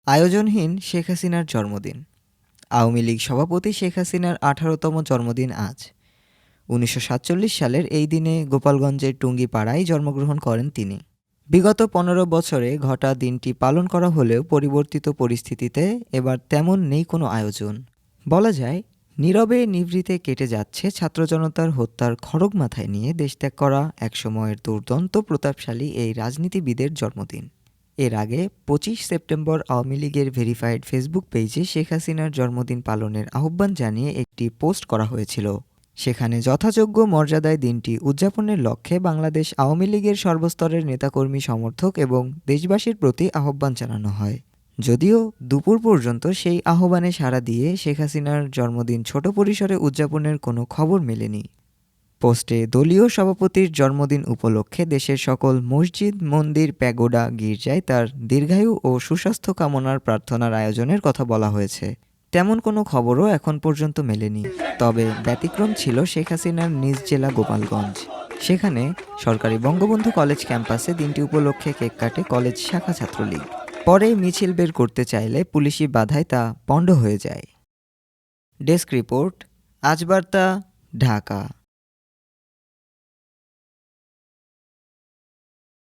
আয়োজনহীন শেখ হাসিনার জন্মদিন। আওয়ামী লীগ সভাপতি শেখ হাসিনার ১৮তম জন্মদিন আজ। ১৯৪৭ সালের এই দিনে গোপালগঞ্জের টুঙ্গিপাড়ায় জন্মগ্রহণ করেন তিনি। বিগত ১৫ বছরে ঘটা দিনটি পালন করা হলেও পরিবর্তিত পরিস্থিতিতে এবার তেমন নেই কোনো আয়োজন। বলা যায়, নীরবে নিভৃতে কেটে যাচ্ছে ছাত্র জনতার হত্যার খড়গ মাথায় নিয়ে দেশত্যাগ করা একসময়ের দুর্দান্ত প্রতাপশালী এই রাজনীতিবিদের জন্মদিন। এর আগে ২৫ সেপ্টেম্বর আওয়ামী লীগের ভেরিফাইড ফেসবুক পেজে শেখ হাসিনার জন্মদিন পালনের আহ্বান জানিয়ে একটি পোস্ট করা হয়েছিল। সেখানে যথাযোগ্য মর্যাদায় দিনটি উদযাপনের লক্ষ্যে বাংলাদেশ আওয়ামী লীগের সর্বস্তরের নেতাকর্মী, সমর্থক এবং দেশবাসীর প্রতি আহ্বান জানানো হয়। যদিও দুপুর পর্যন্ত সেই আহ্বানে সাড়া দিয়ে শেখ হাসিনার জন্মদিন ছোট পরিসরে উদযাপনের কোনো খবর মেলেনি। পোস্টে দলীয় সভাপতির জন্মদিন উপলক্ষে দেশের সকল মসজিদ, মন্দির, প্যাগোডা, গির্জায় তার দীর্ঘায়ু ও সুস্বাস্থ্য কামনার প্রার্থনার আয়োজনের কথা বলা হয়েছে। তেমন কোনো খবরও এখন পর্যন্ত মেলেনি। তবে ব্যতিক্রম ছিল শেখ হাসিনার নিজ জেলা গোপালগঞ্জ। সেখানে সরকারি বঙ্গবন্ধু কলেজ ক্যাম্পাসে দিনটি উপলক্ষে কেক কাটে কলেজ শাখা ছাত্রলীগ। পরে মিছিল বের করতে চাইলে পুলিশি বাধায় তা পণ্ড হয়ে যায়। ডেস্ক রিপোর্ট, আজ বার্তা, ঢাকা।